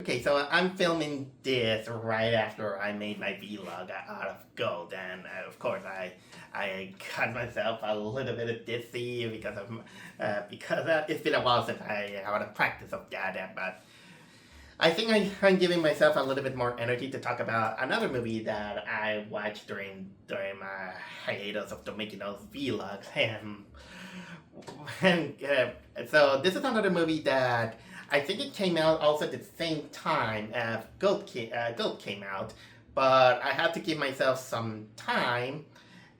Okay, so I'm filming this right after I made my vlog out of gold, and of course I cut myself a little bit dizzy because it's been a while since I had a practice of that, but I think I'm giving myself a little bit more energy to talk about another movie that I watched during my hiatus of making those vlogs, so this is another movie that I think it came out also at the same time as Goat came out, but I had to give myself some time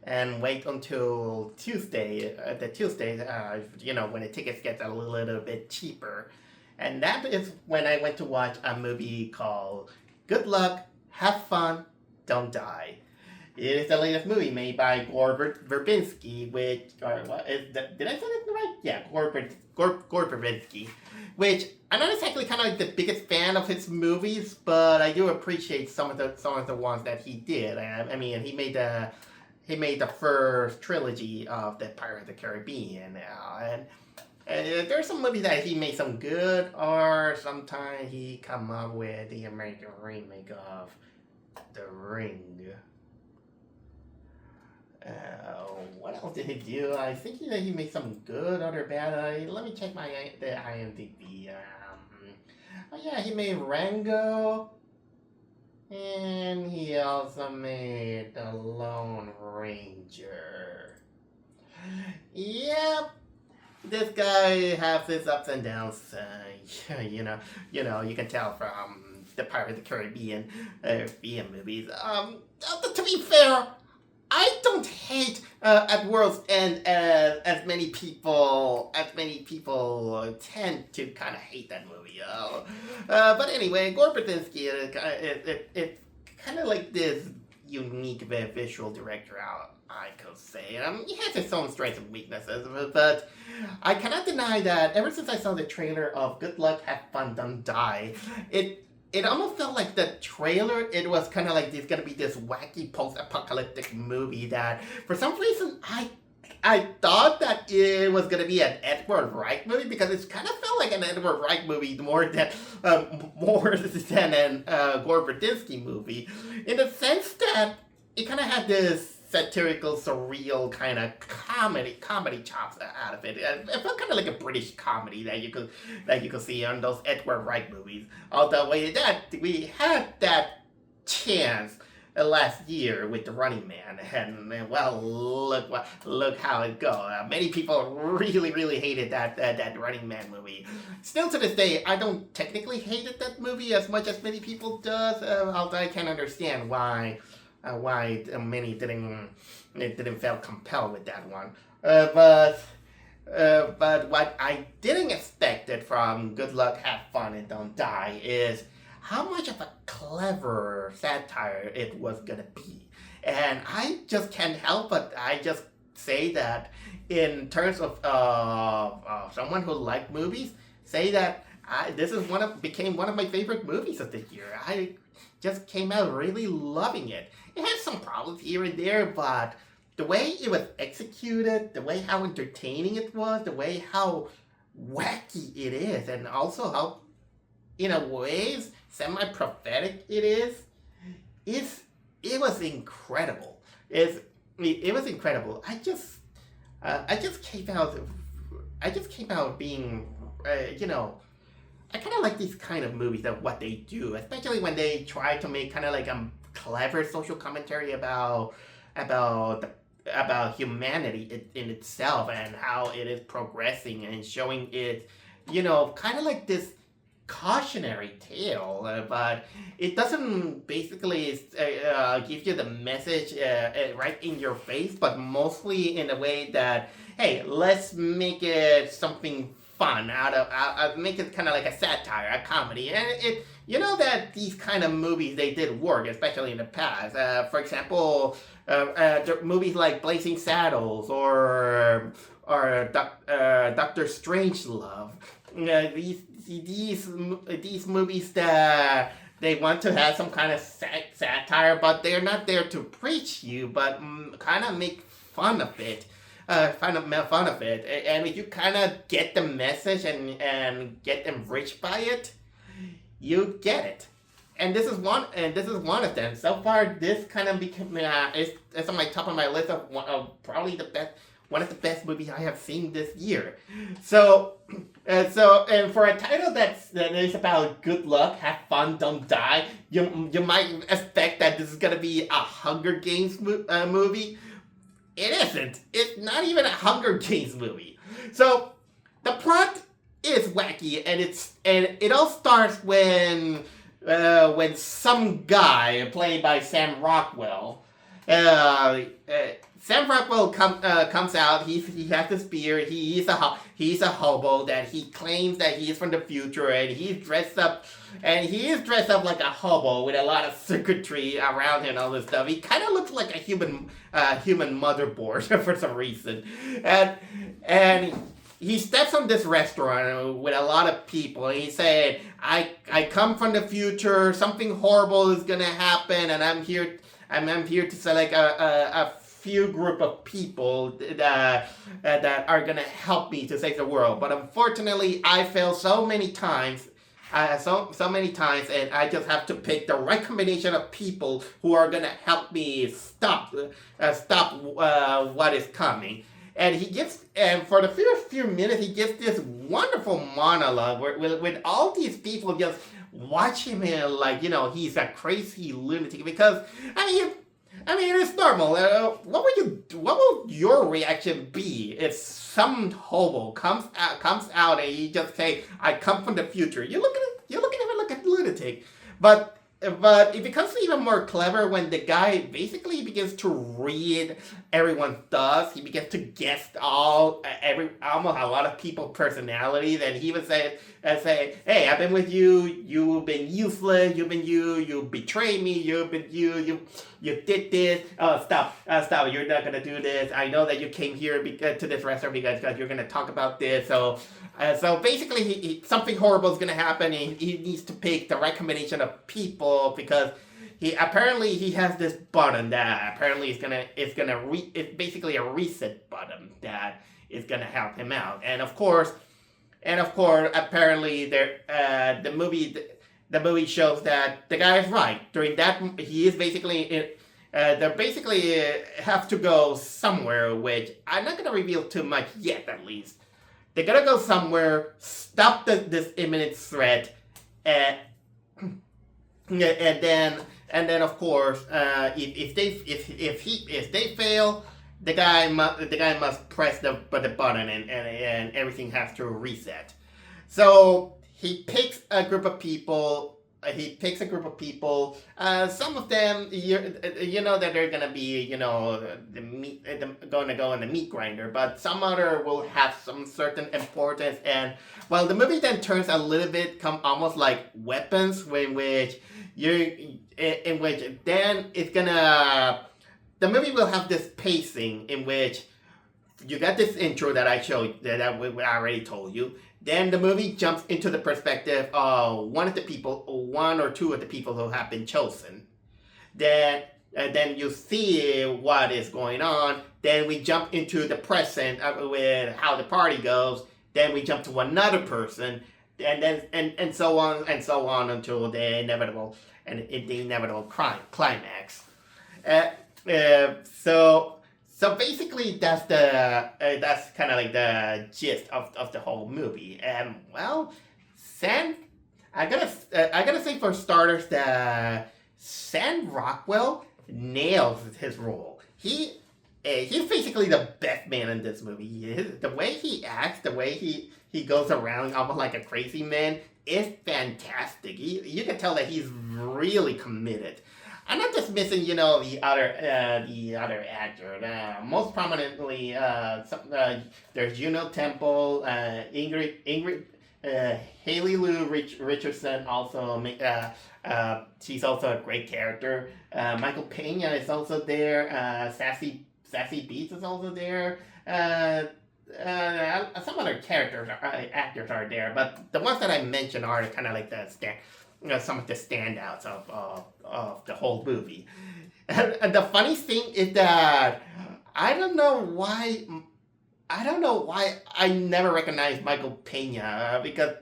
and wait until Tuesday, when the tickets get a little bit cheaper. And that is when I went to watch a movie called Good Luck, Have Fun, Don't Die. It is the latest movie made by Gore Verbinski, which, or what is that, did I say that right? Yeah, Gore Verbinski, which I'm not exactly kind of like the biggest fan of his movies, but I do appreciate some of the ones that he did. I mean, he made the first trilogy of the Pirates of the Caribbean, and there's some movies that he made some good, or sometimes he come up with the American remake of The Ring. What else did he do? I think he made some good or bad. Let me check the IMDb. Oh yeah, he made Rango, and he also made The Lone Ranger. Yep, this guy has his ups and downs. You can tell from the Pirates of the Caribbean movies. To be fair, I don't hate At World's End as many people tend to kind of hate that movie. But anyway, Gore Verbinski it's kind of like this unique visual director, I could say. He has his own strengths and weaknesses, but I cannot deny that ever since I saw the trailer of Good Luck, Have Fun, Don't Die, it almost felt like the trailer, it was kind of like there's going to be this wacky post-apocalyptic movie that, for some reason, I thought that it was going to be an Edward Wright movie, because it kind of felt like an Edward Wright movie more than an Gore Verbinski movie, in the sense that it kind of had this satirical, surreal kind of comedy chops out of it. It felt kind of like a British comedy that you could see on those Edward Wright movies. Although we had that chance last year with The Running Man, and well, look how it goes. Many people really hated that Running Man movie. Still to this day, I don't technically hate that movie as much as many people does. Although I can understand why many didn't feel compelled with that one. But what I didn't expect it from Good Luck, Have Fun, and Don't Die is how much of a clever satire it was gonna be. And I just can't help but I just say that in terms of someone who liked movies, say that this is became one of my favorite movies of the year. I just came out really loving it. It has some problems here and there, but the way it was executed, the way how entertaining it was, the way how wacky it is, and also how, in a ways, semi-prophetic it was incredible. It was incredible. I just came out being, I kind of like these kind of movies, that what they do, especially when they try to make kind of like a clever social commentary about humanity in itself, and how it is progressing, and showing it, kind of like this cautionary tale, but it doesn't basically give you the message right in your face, but mostly in a way that, hey, let's make it something fun out of make it kind of like a satire, a comedy, and that these kind of movies, they did work, especially in the past. For example, movies like Blazing Saddles or Doctor Strangelove. These movies that they want to have some kind of satire, but they're not there to preach you, but kind of make fun of it. Fun of it, and if you kind of get the message and get enriched by it, you get it. And this is one, of them. So far, this kind of became it's on my top of my list of probably one of the best movies I have seen this year. So, and for a title that is about good luck, have fun, don't die, you might expect that this is gonna be a Hunger Games movie. It isn't. It's not even a Hunger Games movie. So, the plot is wacky, and it all starts when some guy played by Sam Rockwell, Sam Rockwell comes out. He has this beard. He's a hobo that he claims that he's from the future, and he's dressed up like a hobo with a lot of circuitry around him and all this stuff. He kind of looks like a human motherboard for some reason, and he steps on this restaurant with a lot of people, and he said, I come from the future, something horrible is gonna happen, and I'm here to select a few group of people that are gonna help me to save the world. But unfortunately, I failed so many times, so many times, and I just have to pick the right combination of people who are gonna help me stop what is coming. And for the first few minutes, he gives this wonderful monologue with all these people just watching him like, he's a crazy lunatic. Because, I mean, it's normal. What would your reaction be if some hobo comes out and you just say, I come from the future? You're looking at him like a lunatic. But it becomes even more clever when the guy basically begins to read everyone's thoughts. He begins to guess almost a lot of people's personalities, and he would say, "Hey, I've been with you. You've been useless. You betrayed me. You did this. Oh, stop! You're not gonna do this. I know that you came here to this restaurant because you're gonna talk about this. So basically, something horrible is gonna happen. And he needs to pick the right combination of people because he has this button that apparently it's basically a reset button that is gonna help him out. And of course, apparently the movie shows that the guy is right. During that, he is basically they basically have to go somewhere, which I'm not gonna reveal too much yet, at least. They're gonna go somewhere, stop this imminent threat, and then of course, if they fail, the guy must press the button and everything has to reset. So he picks a group of people. Some of them, that they're gonna be, the meat, gonna go in the meat grinder. But some other will have some certain importance. And well, the movie then turns a little bit almost like Weapons, in which then it's gonna. The movie will have this pacing in which you got this intro that I showed that I already told you. Then the movie jumps into the perspective of one or two of the people who have been chosen. Then you see what is going on. Then we jump into the present with how the party goes. Then we jump to another person, and so on until the inevitable climax. So basically, that's kind of like the gist of the whole movie. And well, I gotta say for starters that Sam Rockwell nails his role. He's basically the best man in this movie. The way he acts, the way he goes around almost like a crazy man is fantastic. You can tell that he's really committed. I'm not dismissing, the other actor. Most prominently, there's Juno Temple, Ingrid, Haley Lou Richardson. Also, she's also a great character. Michael Pena is also there. Sassy Beats is also there. Some other actors are there, but the ones that I mentioned are kind of like some of the standouts of the whole movie. And the funny thing is that I don't know why I don't know why I never recognized Michael Pena because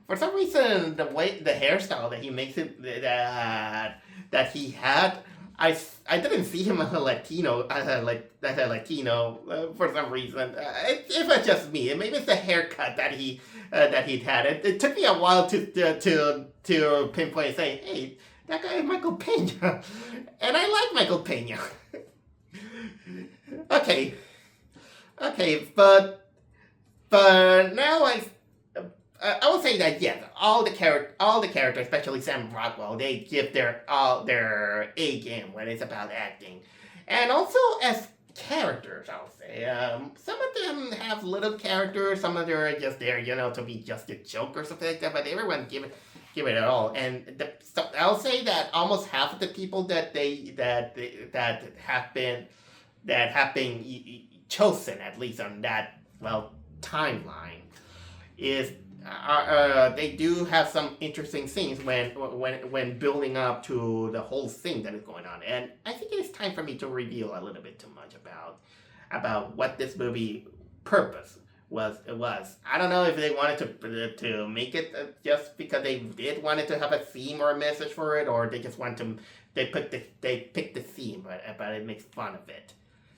for some reason the hairstyle that he makes it that he had, I didn't see him as a Latino as a Latino for some reason. It was just me. Maybe it's the haircut that he'd had. It took me a while to pinpoint and say, hey, that guy is Michael Pena, and I like Michael Pena. Okay. Okay, but now I will say that yes, all the characters, especially Sam Rockwell, they give their A game when it's about acting, and also as characters, I'll say. Some of them have little characters, some of them are just there, to be just a joke or something like that. But everyone give it all, and so I'll say that almost half of the people that have been chosen, at least on that timeline, is they do have some interesting scenes when building up to the whole thing that is going on. And I think it is time for me to reveal a little bit too much about what this movie purpose was. I don't know if they wanted to make it just because they did wanted to have a theme or a message for it, or they just want to they picked the theme, but it makes fun of it.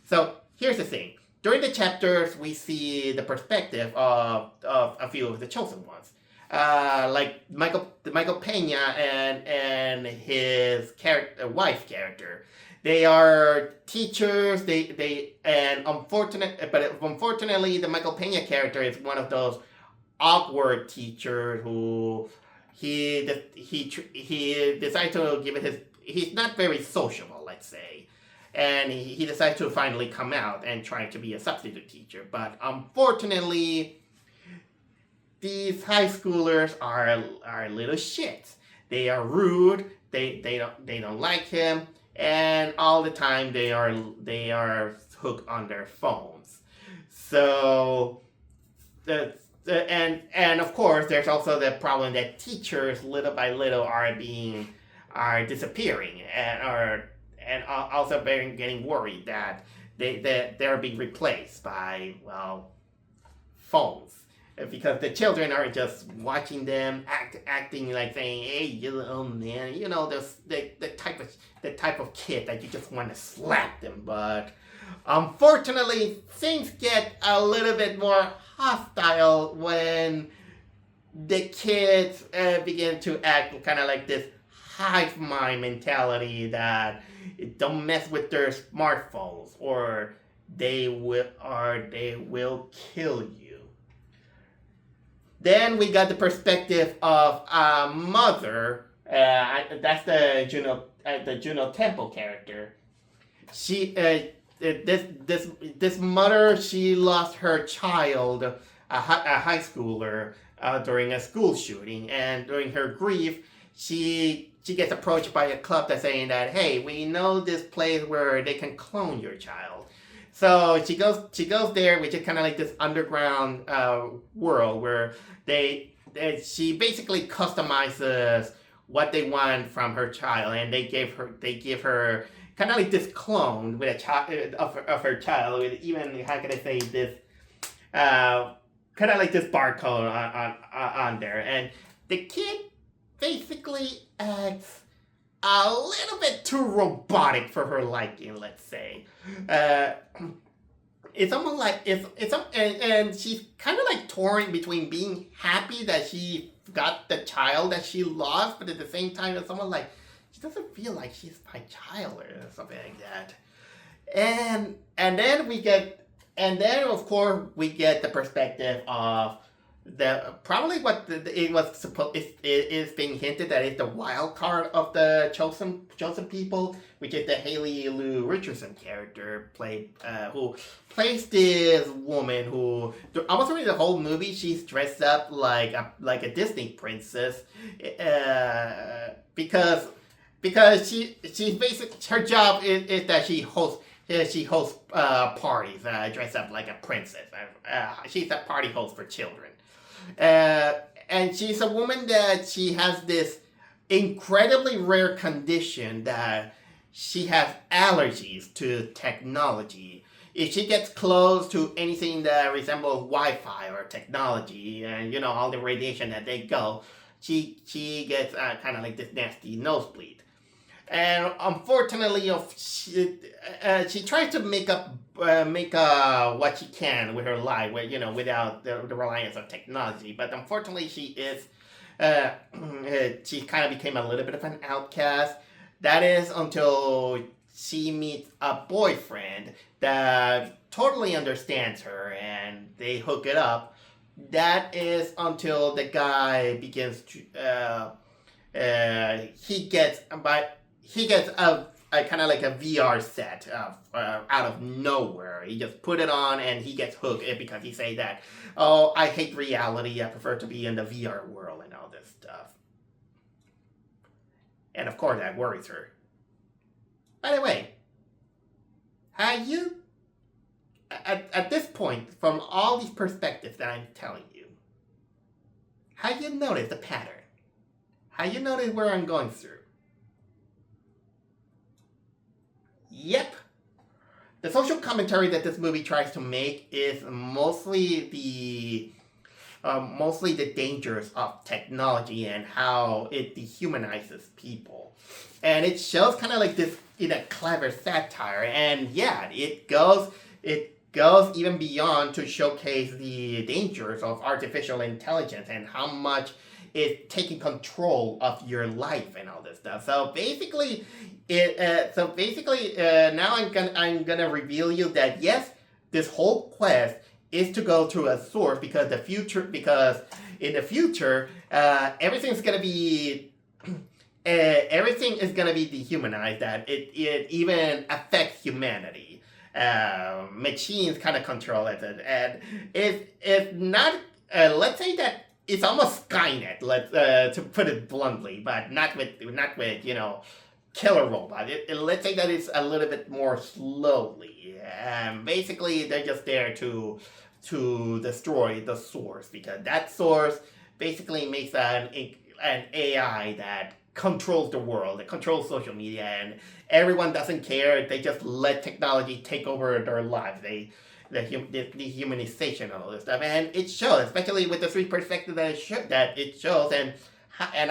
So here's the thing. During the chapters, we see the perspective of a few of the chosen ones, like Michael Pena and his wife's character. They are teachers. Unfortunately, the Michael Pena character is one of those awkward teachers who he decides to give it his. He's not very sociable, let's say. And he decides to finally come out and try to be a substitute teacher. But unfortunately, these high schoolers are little shits. They are rude. They don't like him, and all the time they are hooked on their phones. So and of course there's also the problem that teachers little by little are disappearing and also getting worried that they're being replaced by phones, because the children are just watching them acting like saying, "Hey, you little man," the type of kid that you just want to slap them. But unfortunately, things get a little bit more hostile when the kids begin to act kind of like this hive mind mentality that don't mess with their smartphones or they will kill you. Then we got the perspective of a mother. That's the Juno Temple character. She this mother, she lost her child, a high schooler, during a school shooting, and during her grief, she gets approached by a club that's saying that, hey, we know this place where they can clone your child. So she goes there, which is kind of like this underground world where she basically customizes what they want from her child, and they give her kind of like this clone with a child of her child, with even, how can I say this, kind of like this barcode on there, and the kid basically acts a little bit too robotic for her liking, let's say. It's almost like and she's kind of like torn between being happy that she got the child that she lost, but at the same time it's almost like she doesn't feel like she's my child or something like that. And then of course we get the perspective of probably what it was supposed is being hinted that it's the wild card of the chosen people, which is the Haley Lou Richardson character who plays this woman who almost through the whole movie she's dressed up like a Disney princess, because she's basically, her job is that she hosts parties dressed up like a princess. She's a party host for children. And she's a woman that she has this incredibly rare condition that she has allergies to technology. if she gets close to anything that resembles Wi-Fi or technology, and all the radiation that they go, she gets kind of like this nasty nosebleed. And unfortunately, she tries to make what she can with her life, without the reliance on technology. But unfortunately, uh, she kind of became a little bit of an outcast. That is until she meets a boyfriend that totally understands her, and they hook it up. That is until the guy begins to he gets a kind of like a VR set out of nowhere. He just put it on and he gets hooked because he say that, oh, I hate reality. I prefer to be in the VR world and all this stuff. And of course, that worries her. By the way, have you, at this point, from all these perspectives that I'm telling you, have you noticed the pattern? Have you noticed where I'm going through? Yep. The social commentary that this movie tries to make is mostly the dangers of technology and how it dehumanizes people. And it shows kind of like this in a clever satire. And yeah, it goes even beyond to showcase the dangers of artificial intelligence and how much it's taking control of your life and all this stuff. So basically, now I'm gonna reveal you that yes, this whole quest is to go to a source because in the future everything's gonna be everything is gonna be dehumanized. That it even affects humanity. Machines kind of control it, and it's not. Let's say that it's almost Skynet. To put it bluntly, but not with killer robot. Let's say that it's a little bit more slowly. Basically, they're just there to destroy the source because that source basically makes an AI that controls the world, that controls social media, and everyone doesn't care. They just let technology take over their lives. The dehumanization and all this stuff, and it shows, especially with the three perspectives that it shows, and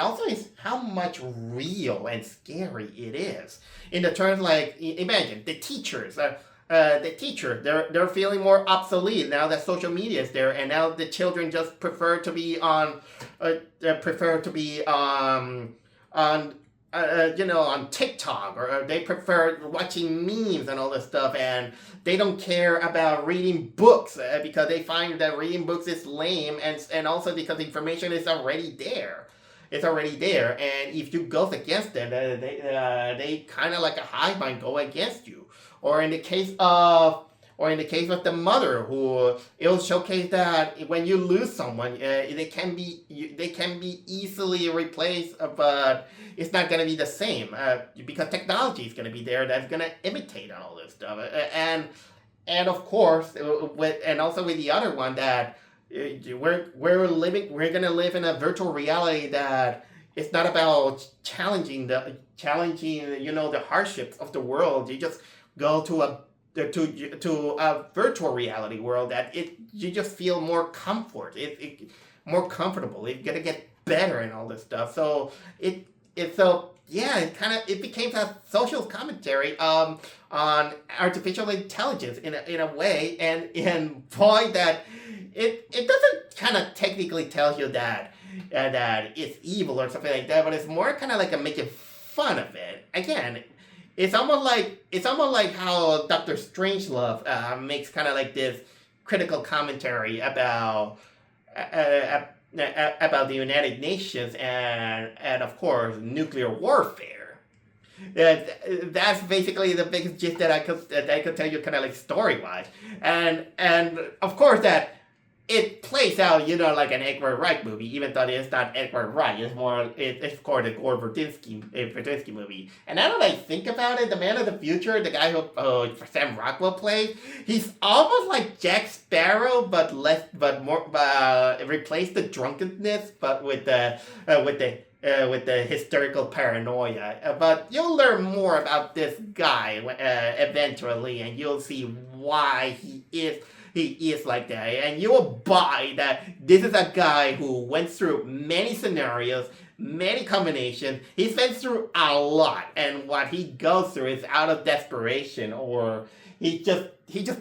also is how much real and scary it is. In the terms like, imagine the teachers, they're feeling more obsolete now that social media is there, and now the children just prefer to be on on TikTok, or they prefer watching memes and all this stuff, and they don't care about reading books because they find that reading books is lame, and also because information is already there. It's already there, and if you go against them, they kind of like a hive mind go against you. Or in the case of the mother, who it'll showcase that when you lose someone, they can be easily replaced, but it's not going to be the same because technology is going to be there that's going to imitate all this stuff, and of course, also with the other one that we're going to live in a virtual reality that it's not about challenging the hardships of the world. You just go to a virtual reality world that you just feel more more comfortable. It's gonna get better and all this stuff. So it became a social commentary on artificial intelligence in a way, and boy, that it doesn't kind of technically tell you that it's evil or something like that, but it's more kind of like a making fun of it. Again, it's almost like how Dr. Strangelove makes kind of like this critical commentary about the United Nations and of course nuclear warfare. That's basically the biggest gist that I could tell you, kind of like story wise, and of course that it plays out, like an Edgar Wright movie, even though it's not Edgar Wright. It's called a Gore Verbinski movie. And now that I think about it, the Man of the Future, the guy who Sam Rockwell plays, he's almost like Jack Sparrow, but replace the drunkenness, but with the hysterical paranoia. But you'll learn more about this guy eventually, and you'll see why he is like that, and you will buy that this is a guy who went through many scenarios, many combinations. He's been through a lot, and what he goes through is out of desperation, or he just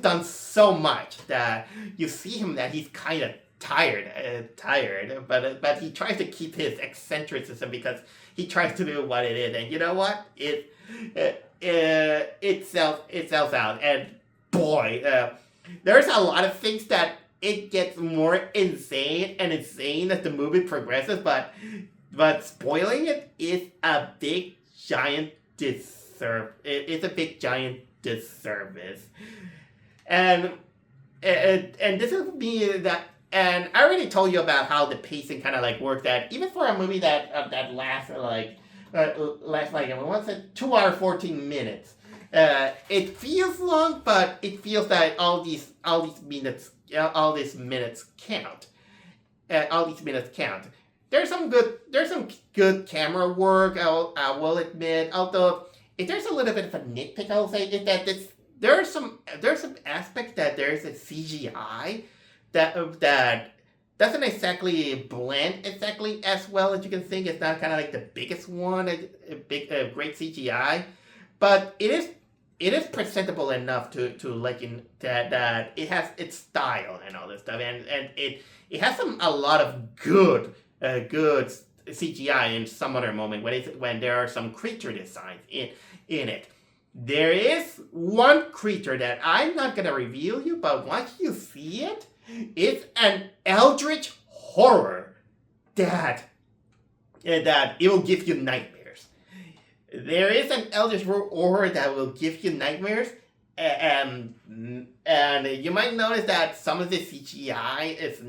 done so much that you see him that he's kind of tired, but he tries to keep his eccentricism because he tries to do what it is, and you know what? It sells out, and boy, there's a lot of things that it gets more insane and insane as the movie progresses, but spoiling it is a big giant it's a big giant disservice, and this is me that. And I already told you about how the pacing kind of like worked out, even for a movie that lasts like what's it, 2 hours 14 minutes. It feels long, but it feels that all these minutes count. All these minutes count. There's some good camera work. I will admit. Although if there's a little bit of a nitpick, I'll say is that there's some aspects that there's a CGI that doesn't exactly blend exactly as well as you can think. It's not kind of like the biggest one, a great CGI, but it is presentable enough to like in that it has its style and all this stuff, and it has a lot of good CGI in some other moment when there are some creature designs in it. There is one creature that I'm not gonna reveal you, but once you see it, it's an eldritch horror that it will give you nightmares. There is an eldritch horror that will give you nightmares, and you might notice that some of the CGI is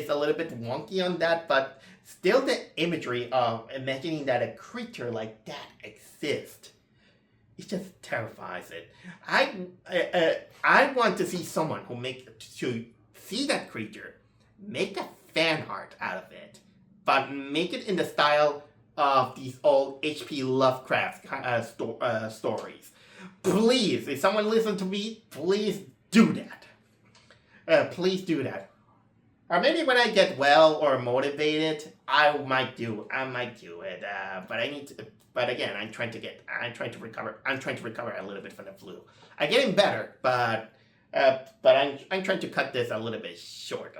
a little bit wonky on that, but still the imagery of imagining that a creature like that exists, it just terrifies it. I want to see someone to see that creature, make a fan art out of it, but make it in the style of these old H.P. Lovecraft stories. Please, if someone listens to me, please do that. Please do that. Or maybe when I get well or motivated, I might do it. But I need to. But again, I'm trying to recover a little bit from the flu. I'm getting better, but I'm trying to cut this a little bit short,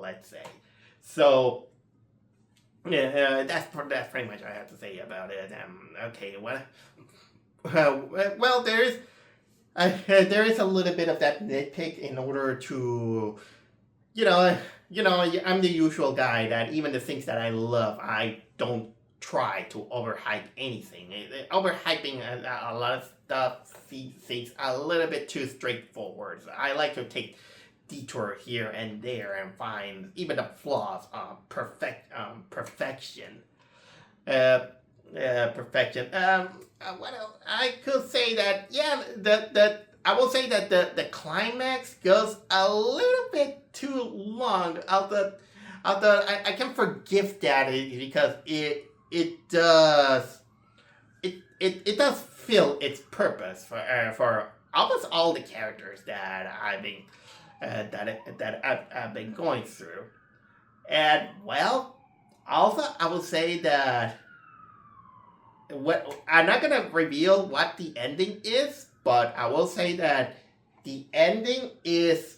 let's say. So that's pretty much what I have to say about it. Okay, well, there is a little bit of that nitpick in order to, I'm the usual guy that even the things that I love, I don't try to overhype anything. Overhyping a lot of stuff seems a little bit too straightforward. I like to take detour here and there and find even the flaws of perfection. Perfection. What else? I could say that I will say that the climax goes a little bit too long. Although I can forgive that because it does fill its purpose for almost all the characters that I've been going through, and well, also I will say that I'm not gonna reveal what the ending is, but I will say that the ending is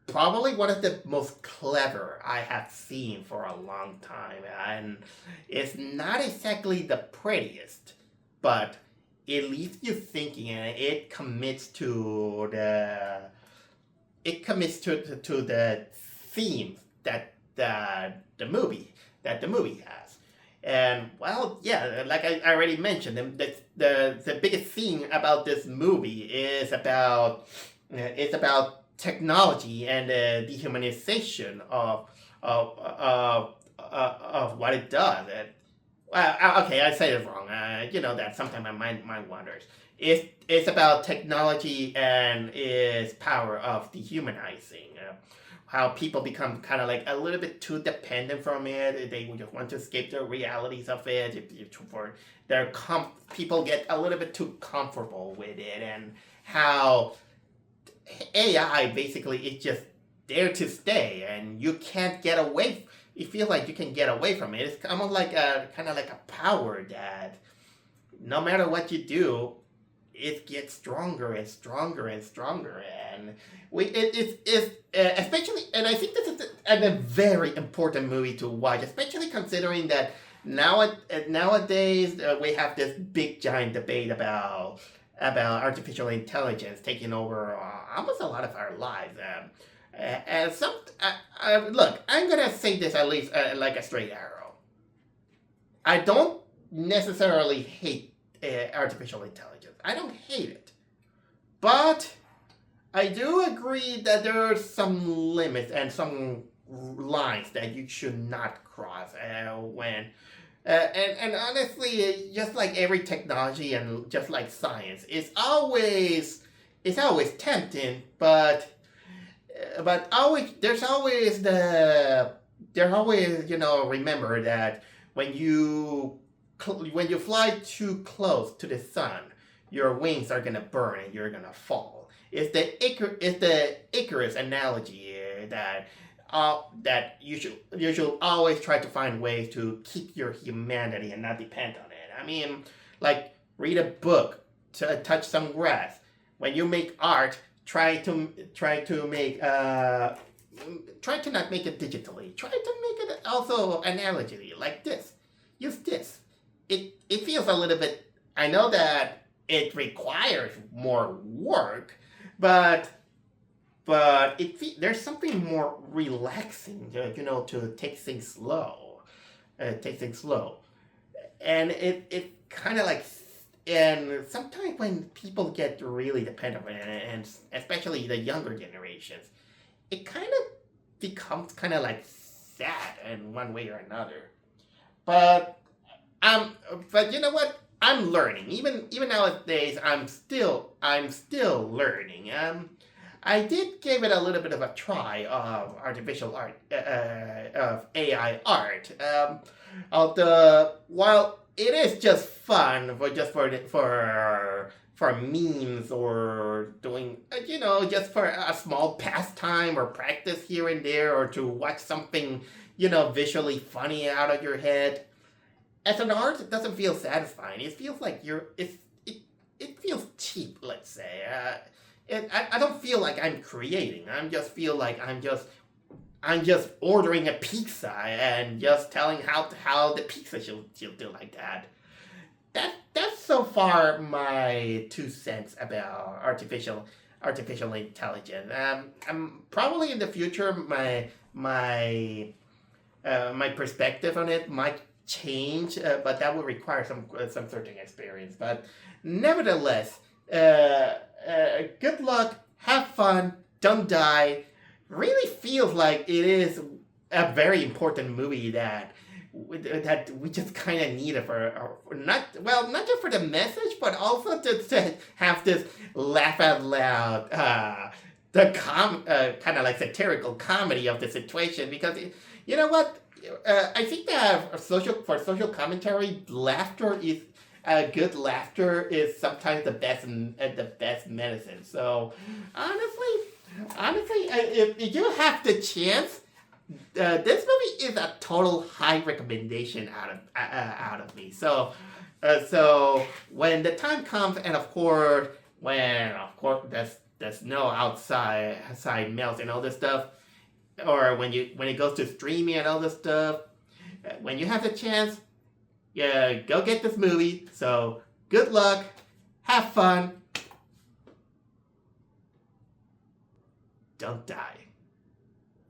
probably one of the most clever I have seen for a long time, and it's not exactly the prettiest, but it leaves you thinking, and it commits to the themes that the movie has. And well, yeah, like I already mentioned, the biggest thing about this movie is about technology and the dehumanization of what it does. Okay, I said it wrong. That sometimes my mind wanders. It's about technology and its power of dehumanizing. How people become kind of like a little bit too dependent from it. They just want to escape the realities of it. People get a little bit too comfortable with it, and how AI basically is just there to stay, and you can't get away. You feel like you can get away from it. It's kind of like a power that no matter what you do, it gets stronger and stronger and stronger. And it's especially, and I think this is a very important movie to watch, especially considering that nowadays we have this big giant debate about artificial intelligence taking over almost a lot of our lives. And look, I'm gonna say this at least like a straight arrow. I don't necessarily hate artificial intelligence. I don't hate it, but I do agree that there are some limits and some lines that you should not cross when. And honestly, just like every technology and just like science, it's always tempting, but always remember that when you fly too close to the sun, your wings are gonna burn and you're gonna fall. It's the Icarus analogy that you should always try to find ways to keep your humanity and not depend on it. I mean, like read a book, touch some grass. When you make art, try to not make it digitally. Try to make it also analogically, like this. Use this. It feels a little bit. I know that it requires more work, but there's something more relaxing, to take things slow, and it kind of like. And sometimes when people get really dependent on it, and especially the younger generations, it kind of becomes kind of like sad in one way or another. But but you know what? I'm learning. Even nowadays, I'm still learning. I did give it a little bit of a try of artificial art, of AI art. While it is just fun for memes or doing just for a small pastime or practice here and there, or to watch something visually funny out of your head. As an art, it doesn't feel satisfying. It feels like it feels cheap. Let's say. I don't feel like I'm creating. I just feel like I'm just ordering a pizza and just telling how the pizza should do like that. That's so far my 2 cents about artificial intelligence. Probably in the future my perspective on it might change, but that would require some certain experience. But nevertheless, good luck, have fun, don't die. Really feels like it is a very important movie that we just kind of need it for not just for the message, but also to have this laugh out loud, kind of like satirical comedy of the situation, because you know what, I think that for social commentary, good laughter is sometimes the best medicine. So honestly, if you have the chance, this movie is a total high recommendation out of me. So when the time comes, and of course the snow outside melts and all this stuff, or when it goes to streaming and all this stuff, when you have the chance, go get this movie. So good luck, have fun, don't die.